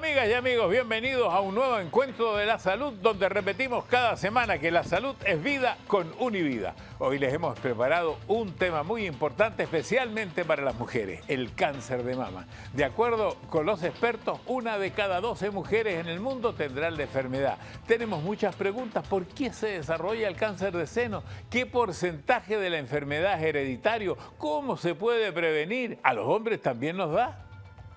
Amigas y amigos, bienvenidos a un nuevo encuentro de la salud donde repetimos cada semana que la salud es vida con Univida. Hoy les hemos preparado un tema muy importante especialmente para las mujeres, el cáncer de mama. De acuerdo con los expertos, 1 de cada 12 mujeres en el mundo tendrán la enfermedad. Tenemos muchas preguntas: ¿por qué se desarrolla el cáncer de seno? ¿Qué porcentaje de la enfermedad es hereditario? ¿Cómo se puede prevenir? ¿A los hombres también nos da?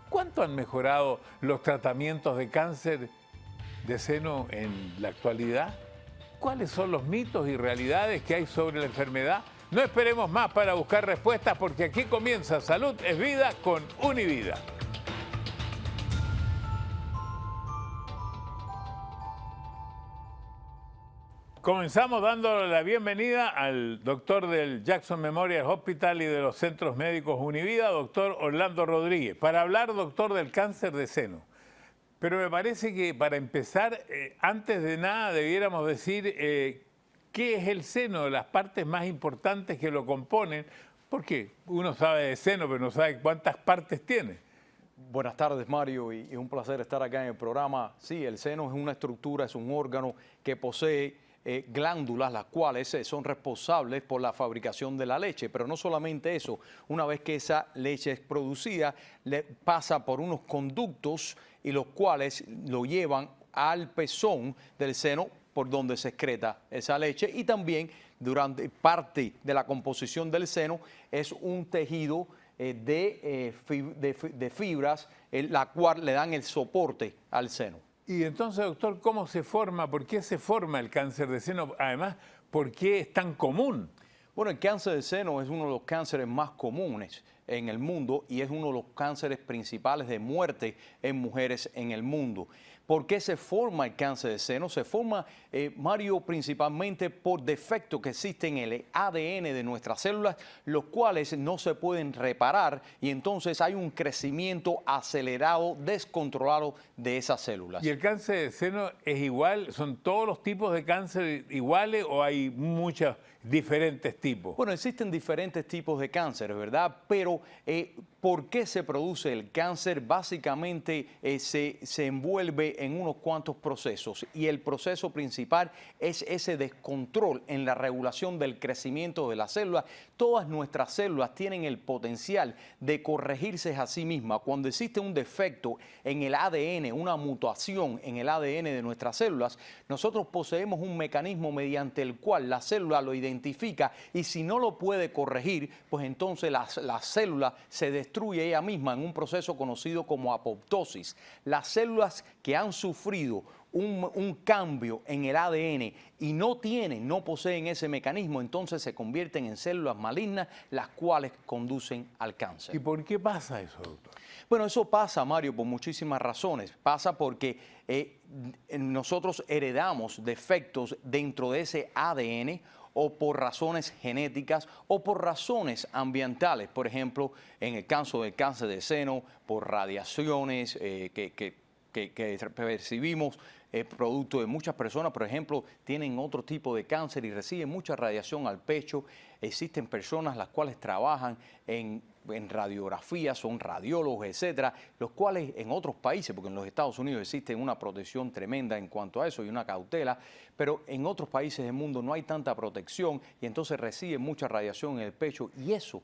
¿Cuánto han mejorado los tratamientos de cáncer de seno en la actualidad? ¿Cuáles son los mitos y realidades que hay sobre la enfermedad? No esperemos más para buscar respuestas, porque aquí comienza Salud es Vida con Univida. Comenzamos dándole la bienvenida al doctor del Jackson Memorial Hospital y de los Centros Médicos Univida, doctor Orlando Rodríguez, para hablar, doctor, del cáncer de seno. Pero me parece que para empezar, antes de nada, debiéramos decir qué es el seno, las partes más importantes que lo componen, porque uno sabe de seno, pero no sabe cuántas partes tiene. Buenas tardes, Mario, y un placer estar acá en el programa. Sí, el seno es una estructura, es un órgano que posee glándulas, las cuales son responsables por la fabricación de la leche. Pero no solamente eso, una vez que esa leche es producida, pasa por unos conductos y los cuales lo llevan al pezón del seno, por donde se excreta esa leche, y también durante parte de la composición del seno es un tejido de fibras, la cual le dan el soporte al seno. Y entonces, doctor, ¿cómo se forma? ¿Por qué se forma el cáncer de seno? Además, ¿por qué es tan común? Bueno, el cáncer de seno es uno de los cánceres más comunes en el mundo y es uno de los cánceres principales de muerte en mujeres en el mundo. ¿Por qué se forma el cáncer de seno? Se forma, Mario, principalmente por defectos que existen en el ADN de nuestras células, los cuales no se pueden reparar, y entonces hay un crecimiento acelerado, descontrolado de esas células. ¿Y el cáncer de seno es igual? ¿Son todos los tipos de cáncer iguales o hay muchos diferentes tipos? Bueno, existen diferentes tipos de cáncer, ¿verdad? Pero ¿por qué se produce el cáncer? Básicamente se envuelve en unos cuantos procesos, y el proceso principal es ese descontrol en la regulación del crecimiento de las células. Todas nuestras células tienen el potencial de corregirse a sí mismas. Cuando existe un defecto en el ADN, una mutación en el ADN de nuestras células, nosotros poseemos un mecanismo mediante el cual la célula lo identifica, y si no lo puede corregir, pues entonces la célula se destruye ella misma en un proceso conocido como apoptosis. Las células que han sufrido un cambio en el ADN y no poseen ese mecanismo, entonces se convierten en células malignas, las cuales conducen al cáncer. ¿Y por qué pasa eso, doctor? Bueno, eso pasa, Mario, por muchísimas razones. Pasa porque nosotros heredamos defectos dentro de ese ADN, o por razones genéticas o por razones ambientales. Por ejemplo, en el caso del cáncer de seno, por radiaciones que percibimos producto de muchas personas, por ejemplo, tienen otro tipo de cáncer y reciben mucha radiación al pecho. Existen personas las cuales trabajan en radiografía, son radiólogos, etcétera, los cuales en otros países, porque en los Estados Unidos existe una protección tremenda en cuanto a eso y una cautela, pero en otros países del mundo no hay tanta protección y entonces reciben mucha radiación en el pecho, y eso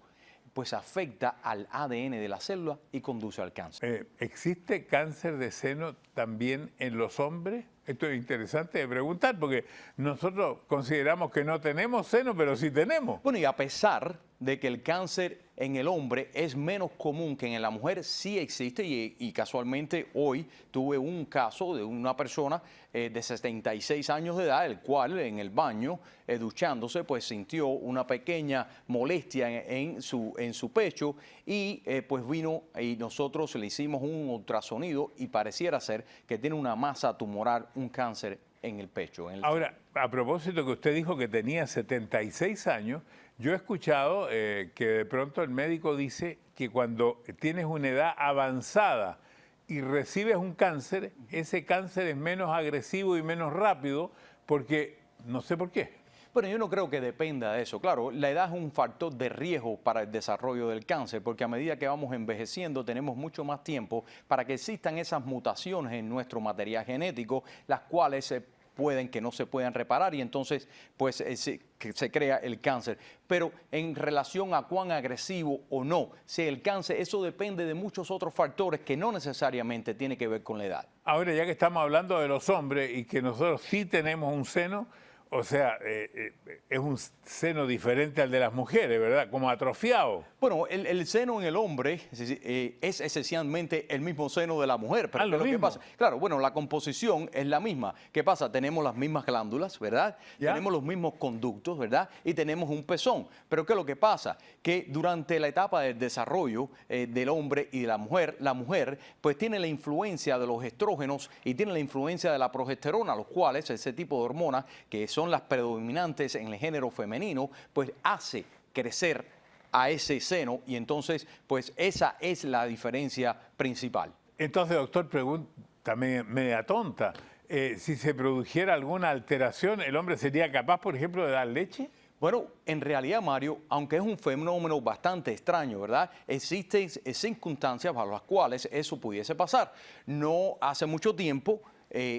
pues afecta al ADN de la célula y conduce al cáncer. ¿Existe cáncer de seno también en los hombres? Esto es interesante de preguntar, porque nosotros consideramos que no tenemos seno, pero sí tenemos. Bueno, y a pesar de que el cáncer en el hombre es menos común que en la mujer, sí existe, y casualmente hoy tuve un caso de una persona de 76 años de edad, el cual en el baño, duchándose, pues sintió una pequeña molestia en su pecho, y pues vino y nosotros le hicimos un ultrasonido y pareciera ser que tiene una masa tumoral, un cáncer en el pecho. Ahora, a propósito que usted dijo que tenía 76 años, yo he escuchado que de pronto el médico dice que cuando tienes una edad avanzada y recibes un cáncer, ese cáncer es menos agresivo y menos rápido, porque no sé por qué. Pero yo no creo que dependa de eso. Claro, la edad es un factor de riesgo para el desarrollo del cáncer, porque a medida que vamos envejeciendo tenemos mucho más tiempo para que existan esas mutaciones en nuestro material genético, las cuales que no se puedan reparar y entonces pues que se crea el cáncer. Pero en relación a cuán agresivo o no sea el cáncer, eso depende de muchos otros factores que no necesariamente tiene que ver con la edad. Ahora, ya que estamos hablando de los hombres y que nosotros sí tenemos un seno, o sea, es un seno diferente al de las mujeres, ¿verdad? Como atrofiado. Bueno, el seno en el hombre es esencialmente el mismo seno de la mujer. Pero lo mismo. pasa? Claro, bueno, la composición es la misma. ¿Qué pasa? Tenemos las mismas glándulas, ¿verdad? ¿Ya? Tenemos los mismos conductos, ¿verdad? Y tenemos un pezón. Pero ¿qué es lo que pasa? Que durante la etapa del desarrollo del hombre y de la mujer pues tiene la influencia de los estrógenos y tiene la influencia de la progesterona, los cuales, ese tipo de hormonas que son las predominantes en el género femenino, pues hace crecer a ese seno y entonces pues esa es la diferencia principal. Entonces, doctor, pregunta media tonta. Si se produjera alguna alteración, ¿el hombre sería capaz, por ejemplo, de dar leche? Bueno, en realidad, Mario, aunque es un fenómeno bastante extraño, ¿verdad? Existen circunstancias para las cuales eso pudiese pasar. No hace mucho tiempo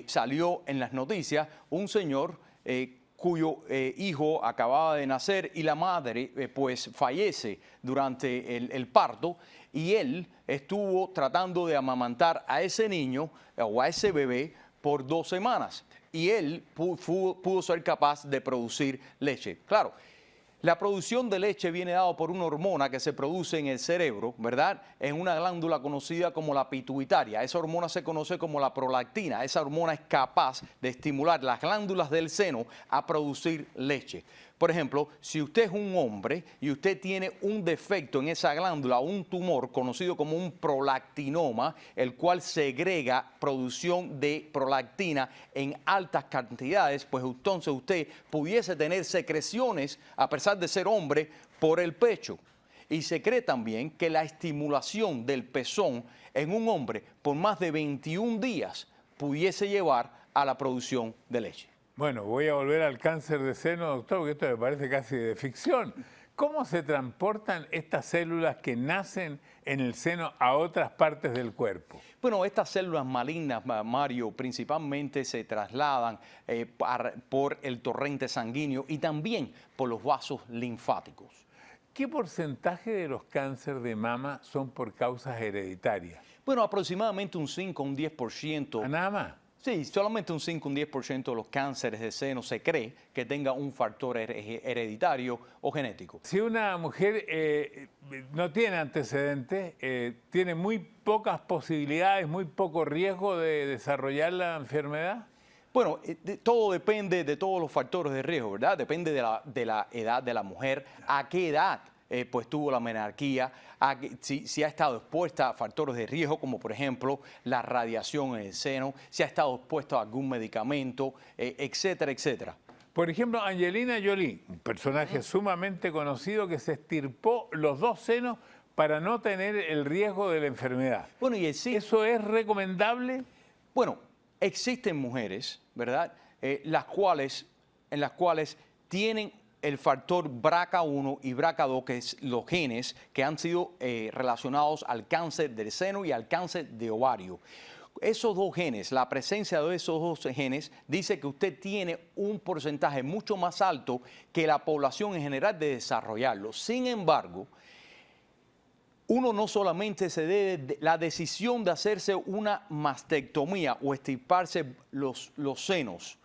salió en las noticias un señor cuyo hijo acababa de nacer y la madre pues fallece durante el parto y él estuvo tratando de amamantar a ese niño o a ese bebé por 2 semanas y él pudo ser capaz de producir leche. Claro, la producción de leche viene dada por una hormona que se produce en el cerebro, ¿verdad? En una glándula conocida como la pituitaria. Esa hormona se conoce como la prolactina. Esa hormona es capaz de estimular las glándulas del seno a producir leche. Por ejemplo, si usted es un hombre y usted tiene un defecto en esa glándula, un tumor conocido como un prolactinoma, el cual segrega producción de prolactina en altas cantidades, pues entonces usted pudiese tener secreciones, a pesar de ser hombre, por el pecho. Y se cree también que la estimulación del pezón en un hombre por más de 21 días pudiese llevar a la producción de leche. Bueno, voy a volver al cáncer de seno, doctor, porque esto me parece casi de ficción. ¿Cómo se transportan estas células que nacen en el seno a otras partes del cuerpo? Bueno, estas células malignas, Mario, principalmente se trasladan por el torrente sanguíneo y también por los vasos linfáticos. ¿Qué porcentaje de los cánceres de mama son por causas hereditarias? Bueno, aproximadamente un 5 o un 10%. ¿Nada más? Sí, solamente un 5 o un 10% de los cánceres de seno se cree que tenga un factor hereditario o genético. Si una mujer no tiene antecedentes, tiene muy pocas posibilidades, muy poco riesgo de desarrollar la enfermedad. Bueno, todo depende de todos los factores de riesgo, ¿verdad? Depende de la edad de la mujer, a qué edad pues tuvo la menarquía, si ha estado expuesta a factores de riesgo como por ejemplo la radiación en el seno, si ha estado expuesta a algún medicamento, etcétera, etcétera. Por ejemplo, Angelina Jolie, un personaje sumamente conocido que se extirpó los 2 senos para no tener el riesgo de la enfermedad. Bueno, ¿Eso es recomendable? Bueno, existen mujeres, ¿verdad? En las cuales tienen el factor BRCA1 y BRCA2, que es los genes que han sido relacionados al cáncer del seno y al cáncer de ovario. Esos 2 genes, la presencia de esos 2 genes, dice que usted tiene un porcentaje mucho más alto que la población en general de desarrollarlo. Sin embargo, uno no solamente se debe la decisión de hacerse una mastectomía o extirparse los senos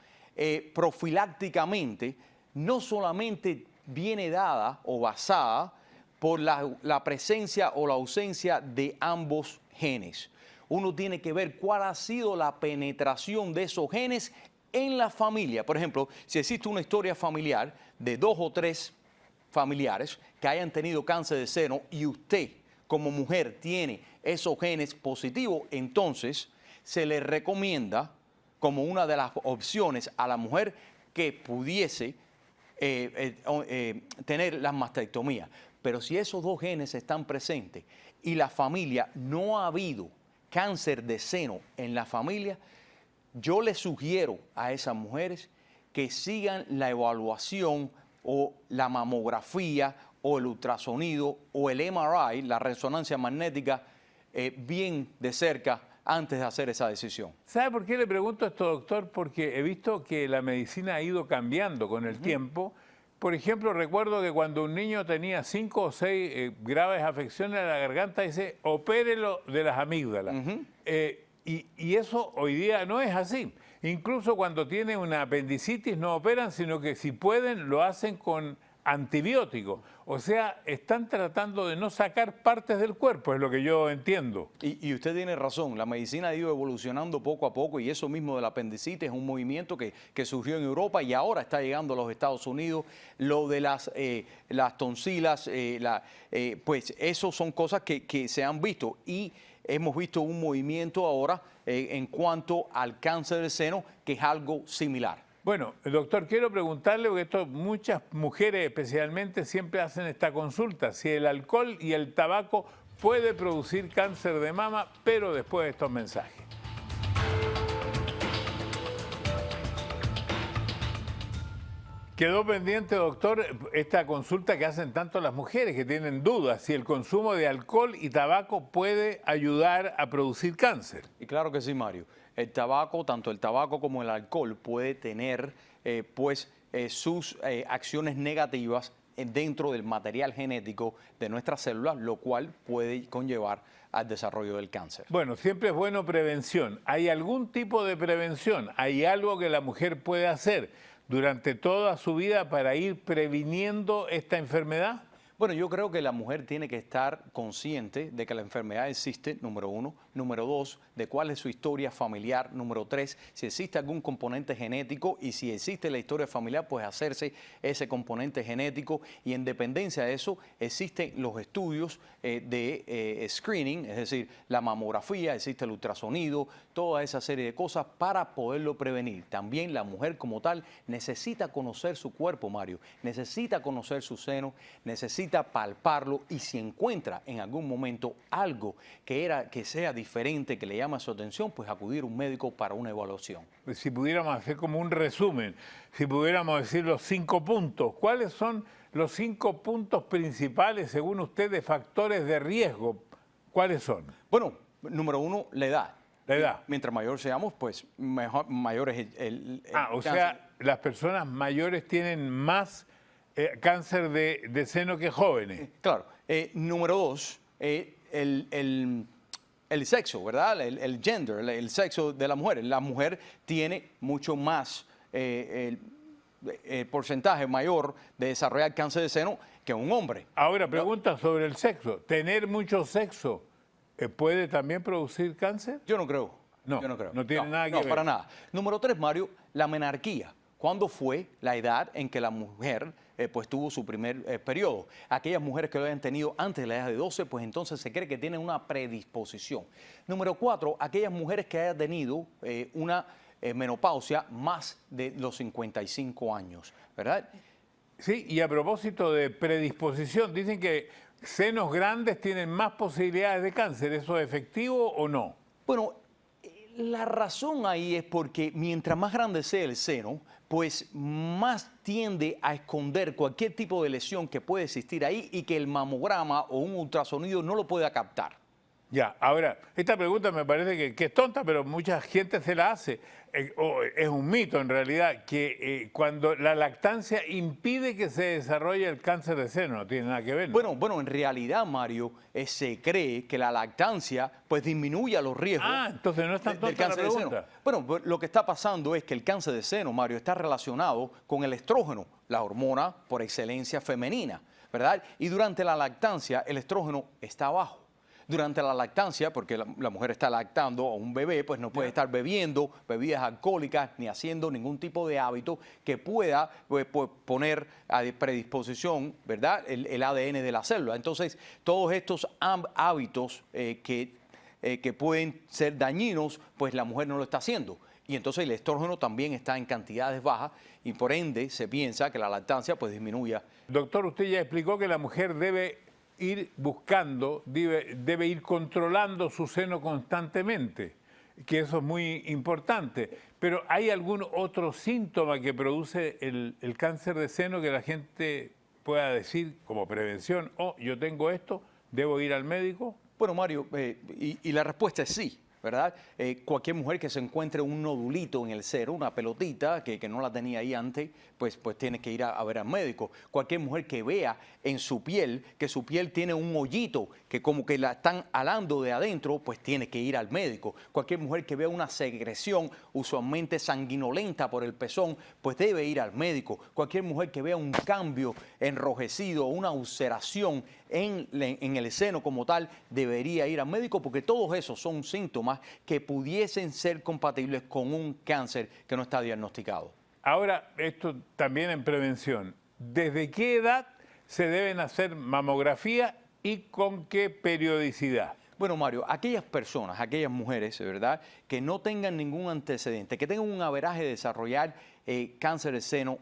profilácticamente, no solamente viene dada o basada por la presencia o la ausencia de ambos genes. Uno tiene que ver cuál ha sido la penetración de esos genes en la familia. Por ejemplo, si existe una historia familiar de 2 o 3 familiares que hayan tenido cáncer de seno y usted como mujer tiene esos genes positivos, entonces se le recomienda como una de las opciones a la mujer que pudiese tener la mastectomía. Pero si esos 2 genes están presentes y la familia no ha habido cáncer de seno en la familia, yo le sugiero a esas mujeres que sigan la evaluación o la mamografía o el ultrasonido o el MRI, la resonancia magnética, bien de cerca antes de hacer esa decisión. ¿Sabe por qué le pregunto esto, doctor? Porque he visto que la medicina ha ido cambiando con el tiempo. Por ejemplo, recuerdo que cuando un niño tenía 5 o 6 graves afecciones a la garganta, dice, opérelo de las amígdalas. Y eso hoy día no es así. Incluso cuando tiene una apendicitis no operan, sino que si pueden lo hacen con antibióticos. O sea, están tratando de no sacar partes del cuerpo, es lo que yo entiendo. Y usted tiene razón, la medicina ha ido evolucionando poco a poco y eso mismo del apendicitis es un movimiento que surgió en Europa y ahora está llegando a los Estados Unidos. Lo de las tonsilas, pues eso son cosas que se han visto y hemos visto un movimiento ahora en cuanto al cáncer de seno que es algo similar. Bueno, doctor, quiero preguntarle, porque esto muchas mujeres especialmente siempre hacen esta consulta, si el alcohol y el tabaco puede producir cáncer de mama, pero después de estos mensajes. Quedó pendiente, doctor, esta consulta que hacen tanto las mujeres que tienen dudas, si el consumo de alcohol y tabaco puede ayudar a producir cáncer. Y claro que sí, Mario. El tabaco, tanto el tabaco como el alcohol, puede tener sus acciones negativas dentro del material genético de nuestras células, lo cual puede conllevar al desarrollo del cáncer. Bueno, siempre es bueno prevención. ¿Hay algún tipo de prevención? ¿Hay algo que la mujer puede hacer durante toda su vida para ir previniendo esta enfermedad? Bueno, yo creo que la mujer tiene que estar consciente de que la enfermedad existe, número 1. Número 2, de cuál es su historia familiar. Número 3, si existe algún componente genético y si existe la historia familiar, pues hacerse ese componente genético. Y en dependencia de eso, existen los estudios de screening, es decir, la mamografía, existe el ultrasonido, toda esa serie de cosas para poderlo prevenir. También la mujer como tal necesita conocer su cuerpo, Mario, necesita conocer su seno, necesita palparlo y si encuentra en algún momento algo que sea diferente, que le llama su atención, pues acudir a un médico para una evaluación. Si pudiéramos hacer como un resumen, si pudiéramos decir los 5 puntos, ¿cuáles son los 5 puntos principales según usted de factores de riesgo? ¿Cuáles son? Bueno, número 1, la edad. La edad. Mientras mayor seamos, pues mayor es el o cáncer. sea, las personas mayores tienen más cáncer de seno que jóvenes. Claro. Número 2, el sexo, ¿verdad? El gender, el sexo de la mujer. La mujer tiene mucho más porcentaje mayor de desarrollar cáncer de seno que un hombre. Ahora, pregunta sobre el sexo. ¿Tener mucho sexo puede también producir cáncer? Yo no creo. No, yo no creo. No tiene nada que ver. ver. No, para nada. Número 3, Mario, la menarquía. ¿Cuándo fue la edad en que la mujer pues tuvo su primer periodo? Aquellas mujeres que lo hayan tenido antes de la edad de 12, pues entonces se cree que tienen una predisposición. Número 4, aquellas mujeres que hayan tenido una menopausia más de los 55 años, ¿verdad? Sí, y a propósito de predisposición, dicen que senos grandes tienen más posibilidades de cáncer. ¿Eso es efectivo o no? Bueno, la razón ahí es porque mientras más grande sea el seno, pues más tiende a esconder cualquier tipo de lesión que puede existir ahí y que el mamograma o un ultrasonido no lo pueda captar. Ya, ahora, esta pregunta me parece que es tonta, pero mucha gente se la hace. Es un mito en realidad, que cuando la lactancia impide que se desarrolle el cáncer de seno, no tiene nada que ver, ¿no? Bueno, en realidad, Mario, se cree que la lactancia pues disminuye los riesgos entonces no es tan tonta la pregunta. Bueno, lo que está pasando es que el cáncer de seno, Mario, está relacionado con el estrógeno, la hormona por excelencia femenina, ¿verdad? Y durante la lactancia el estrógeno está bajo. Durante la lactancia, porque la mujer está lactando a un bebé, pues no puede estar bebiendo bebidas alcohólicas ni haciendo ningún tipo de hábito que pueda poner a predisposición, ¿verdad?, el ADN de la célula. Entonces, todos estos hábitos que pueden ser dañinos, pues la mujer no lo está haciendo. Y entonces el estrógeno también está en cantidades bajas y por ende se piensa que la lactancia pues disminuya. Doctor, usted ya explicó que la mujer debe ir buscando, debe ir controlando su seno constantemente. que eso es muy importante. Pero ¿hay algún otro síntoma que produce el cáncer de seno que la gente pueda decir como prevención, oh, yo tengo esto, debo ir al médico? Bueno, Mario, y la respuesta es sí, ¿verdad? Cualquier mujer que se encuentre un nodulito en el seno, una pelotita que no la tenía ahí antes, pues tiene que ir a ver al médico. Cualquier mujer que vea en su piel que su piel tiene un hoyito, que como que la están alando de adentro, pues tiene que ir al médico. Cualquier mujer que vea una secreción usualmente sanguinolenta por el pezón, pues debe ir al médico. Cualquier mujer que vea un cambio enrojecido, una ulceración en el seno como tal, debería ir al médico, porque todos esos son síntomas que pudiesen ser compatibles con un cáncer que no está diagnosticado. Ahora, esto también en prevención. ¿Desde qué edad se deben hacer mamografía y con qué periodicidad? Bueno, Mario, aquellas personas, aquellas mujeres, ¿verdad?, que no tengan ningún antecedente, que tengan un averaje de desarrollar cáncer de seno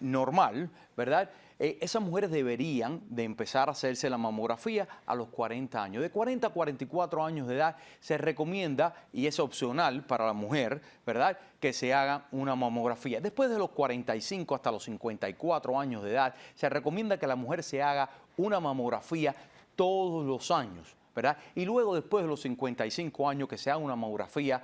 normal, ¿verdad? Esas mujeres deberían de empezar a hacerse la mamografía a los 40 años. De 40 a 44 años de edad se recomienda, y es opcional para la mujer, ¿verdad?, que se haga una mamografía. Después de los 45 hasta los 54 años de edad, se recomienda que la mujer se haga una mamografía todos los años, ¿verdad? Y luego, después de los 55 años, que se haga una mamografía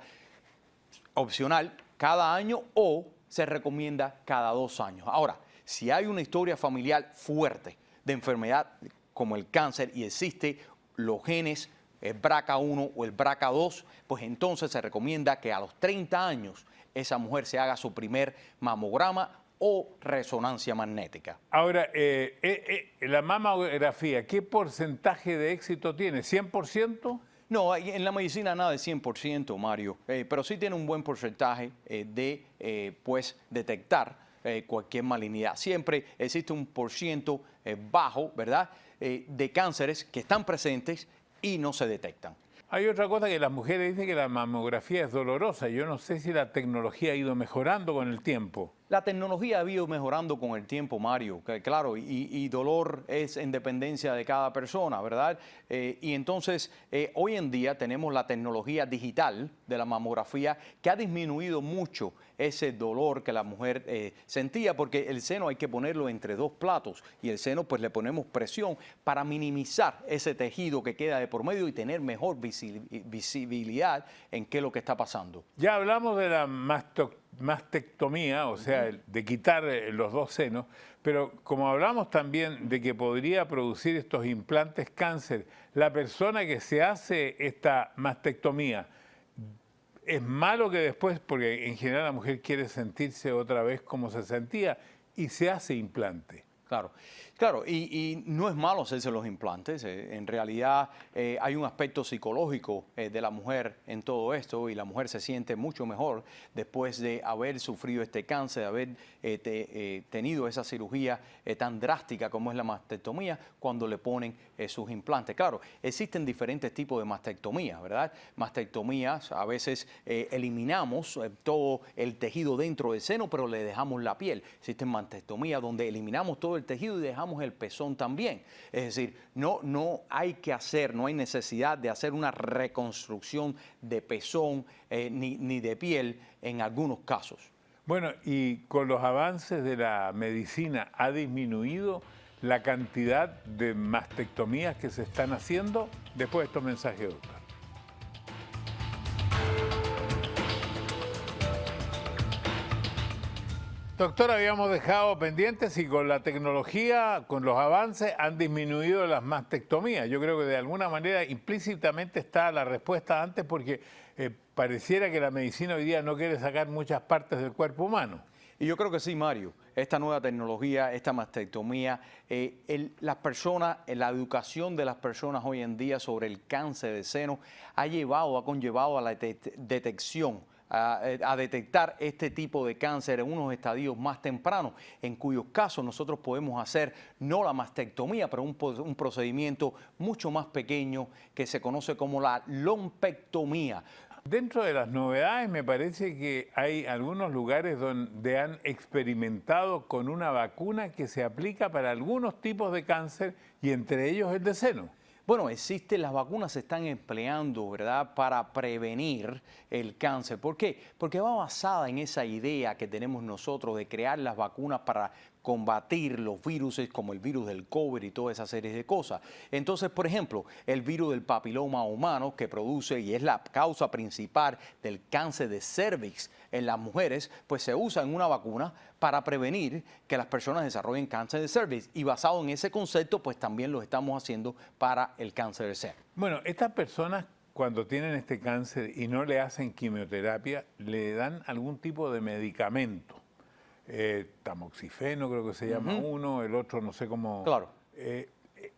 opcional cada año, o se recomienda cada 2 años. Ahora, si hay una historia familiar fuerte de enfermedad como el cáncer y existe los genes, el BRCA1 o el BRCA2, pues entonces se recomienda que a los 30 años esa mujer se haga su primer mamograma o resonancia magnética. Ahora, la mamografía, ¿qué porcentaje de éxito tiene? ¿100%? No, en la medicina nada de 100%, Mario, pero sí tiene un buen porcentaje de pues detectar cualquier malignidad. Siempre existe un porciento bajo, ¿verdad?, de cánceres que están presentes y no se detectan. Hay otra cosa que las mujeres dicen, que la mamografía es dolorosa. Yo no sé si la tecnología ha ido mejorando con el tiempo. La tecnología ha ido mejorando con el tiempo, Mario, claro, y dolor es en dependencia de cada persona, ¿verdad? Y entonces, hoy en día tenemos la tecnología digital de la mamografía que ha disminuido mucho ese dolor que la mujer sentía, porque el seno hay que ponerlo entre 2 platos y el seno pues le ponemos presión para minimizar ese tejido que queda de por medio y tener mejor visibilidad en qué es lo que está pasando. Ya hablamos de la mastectomía, o sea, de quitar los 2 senos, pero como hablamos también de que podría producir estos implantes cáncer, la persona que se hace esta mastectomía, ¿es malo que después, porque en general la mujer quiere sentirse otra vez como se sentía, y se hace implante? Claro, claro, y no es malo hacerse los implantes. En realidad hay un aspecto psicológico de la mujer en todo esto, y la mujer se siente mucho mejor después de haber sufrido este cáncer, de haber tenido esa cirugía tan drástica como es la mastectomía, cuando le ponen sus implantes. Claro, existen diferentes tipos de mastectomías, ¿verdad? Mastectomías, a veces eliminamos todo el tejido dentro del seno, pero le dejamos la piel. Existen mastectomías donde eliminamos todo el tejido y dejamos el pezón también. Es decir, no hay que hacer, no hay necesidad de hacer una reconstrucción de pezón ni de piel en algunos casos. Bueno, y con los avances de la medicina, ¿ha disminuido la cantidad de mastectomías que se están haciendo? Después de estos mensajes, doctor. Doctor, habíamos dejado pendientes y con la tecnología, con los avances, han disminuido las mastectomías. Yo creo que de alguna manera implícitamente está la respuesta antes, porque pareciera que la medicina hoy día no quiere sacar muchas partes del cuerpo humano. Y yo creo que sí, Mario. Esta nueva tecnología, esta mastectomía, las personas, la educación de las personas hoy en día sobre el cáncer de seno ha conllevado a la detección, a detectar este tipo de cáncer en unos estadios más tempranos, en cuyos casos nosotros podemos hacer no la mastectomía, pero un procedimiento mucho más pequeño que se conoce como la lumpectomía. Dentro de las novedades, me parece que hay algunos lugares donde han experimentado con una vacuna que se aplica para algunos tipos de cáncer, y entre ellos el de seno. Bueno, las vacunas se están empleando, ¿verdad?, para prevenir el cáncer. ¿Por qué? Porque va basada en esa idea que tenemos nosotros de crear las vacunas para combatir los virus como el virus del COVID y toda esa serie de cosas. Entonces, por ejemplo, el virus del papiloma humano que produce y es la causa principal del cáncer de cervix en las mujeres, pues se usa en una vacuna para prevenir que las personas desarrollen cáncer de cervix. Y basado en ese concepto, pues también lo estamos haciendo para el cáncer de seno. Bueno, estas personas cuando tienen este cáncer y no le hacen quimioterapia, le dan algún tipo de medicamento. Tamoxifeno creo que se llama uno, el otro no sé cómo. Claro.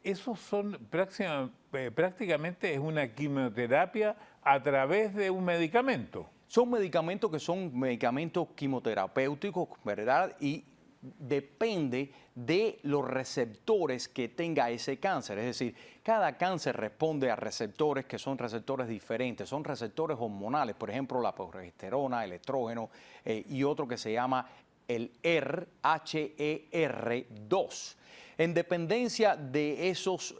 Esos son prácticamente es una quimioterapia a través de un medicamento. Son medicamentos que son medicamentos quimioterapéuticos, ¿verdad? Y depende de los receptores que tenga ese cáncer. Es decir, cada cáncer responde a receptores que son receptores diferentes, son receptores hormonales, por ejemplo, la progesterona, el estrógeno y otro que se llama el HER2. En dependencia de esos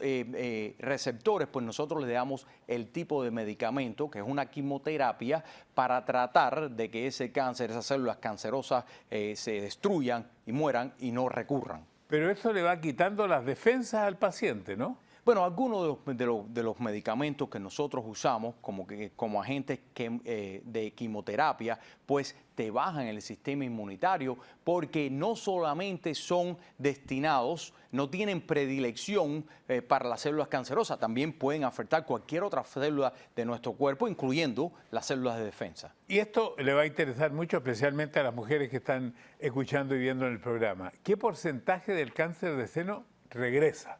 receptores, pues nosotros le damos el tipo de medicamento, que es una quimioterapia, para tratar de que ese cáncer, esas células cancerosas, se destruyan y mueran y no recurran. Pero eso le va quitando las defensas al paciente, ¿no? Bueno, algunos de los medicamentos que nosotros usamos como agentes de quimioterapia, pues te bajan el sistema inmunitario porque no solamente son destinados, no tienen predilección para las células cancerosas, también pueden afectar cualquier otra célula de nuestro cuerpo, incluyendo las células de defensa. Y esto le va a interesar mucho, especialmente a las mujeres que están escuchando y viendo en el programa. ¿Qué porcentaje del cáncer de seno regresa?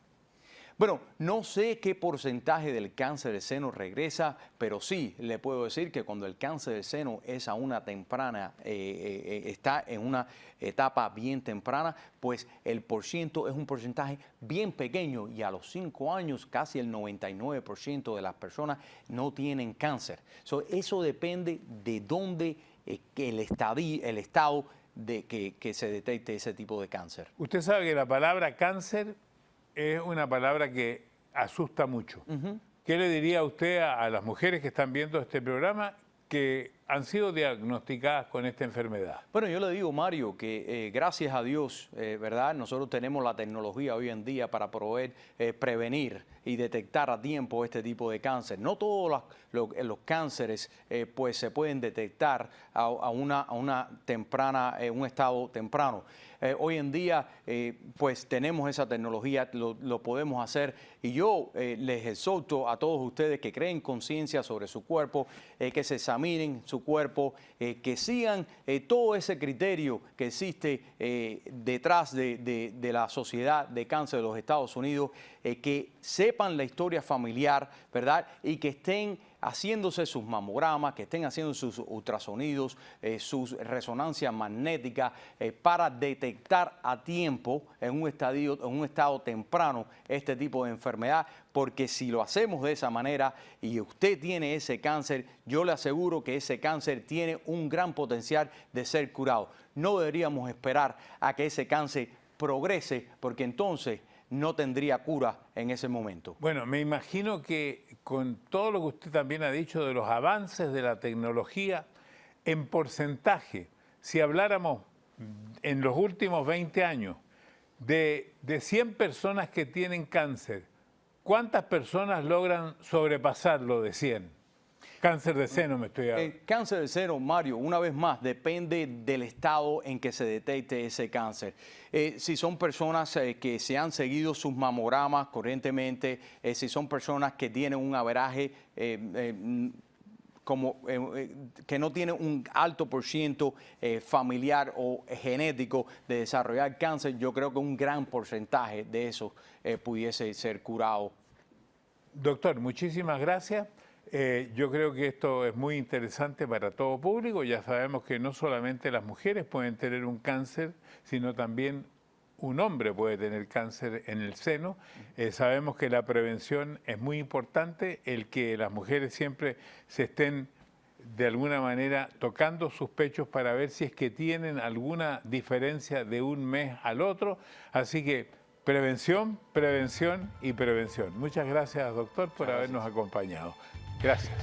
Bueno, no sé qué porcentaje del cáncer de seno regresa, pero sí le puedo decir que cuando el cáncer de seno es a una temprana, está en una etapa bien temprana, pues el porciento es un porcentaje bien pequeño y a los 5 años casi el 99% de las personas no tienen cáncer. Eso depende de dónde el estado de que se detecte ese tipo de cáncer. Usted sabe que la palabra cáncer es una palabra que asusta mucho. ¿Qué le diría usted a las mujeres que están viendo este programa que han sido diagnosticadas con esta enfermedad? Bueno, yo le digo, Mario, que gracias a Dios, ¿verdad? Nosotros tenemos la tecnología hoy en día para poder prevenir y detectar a tiempo este tipo de cáncer. No todos los cánceres pues se pueden detectar a una temprana, un estado temprano. Hoy en día pues tenemos esa tecnología, lo podemos hacer y yo les exhorto a todos ustedes que creen conciencia sobre su cuerpo, que se examinen su cuerpo, que sigan todo ese criterio que existe detrás de la Sociedad de Cáncer de los Estados Unidos, que sepan la historia familiar, ¿verdad? Y que estén haciéndose sus mamogramas, que estén haciendo sus ultrasonidos, sus resonancias magnéticas para detectar a tiempo en un estado temprano este tipo de enfermedad, porque si lo hacemos de esa manera y usted tiene ese cáncer, yo le aseguro que ese cáncer tiene un gran potencial de ser curado. No deberíamos esperar a que ese cáncer progrese, porque entonces no tendría cura en ese momento. Bueno, me imagino que con todo lo que usted también ha dicho de los avances de la tecnología, en porcentaje, si habláramos en los últimos 20 años de 100 personas que tienen cáncer, ¿cuántas personas logran sobrepasarlo de 100? Cáncer de seno me estoy hablando. Cáncer de seno, Mario, una vez más, depende del estado en que se detecte ese cáncer. Si son personas que se han seguido sus mamogramas corrientemente, si son personas que tienen un averaje que no tienen un alto porciento familiar o genético de desarrollar cáncer, yo creo que un gran porcentaje de eso pudiese ser curado. Doctor, muchísimas gracias. Yo creo que esto es muy interesante para todo público. Ya sabemos que no solamente las mujeres pueden tener un cáncer, sino también un hombre puede tener cáncer en el seno. Sabemos que la prevención es muy importante, el que las mujeres siempre se estén de alguna manera tocando sus pechos para ver si es que tienen alguna diferencia de un mes al otro. Así que Prevención, prevención y prevención. Muchas gracias, doctor, por habernos acompañado. Gracias.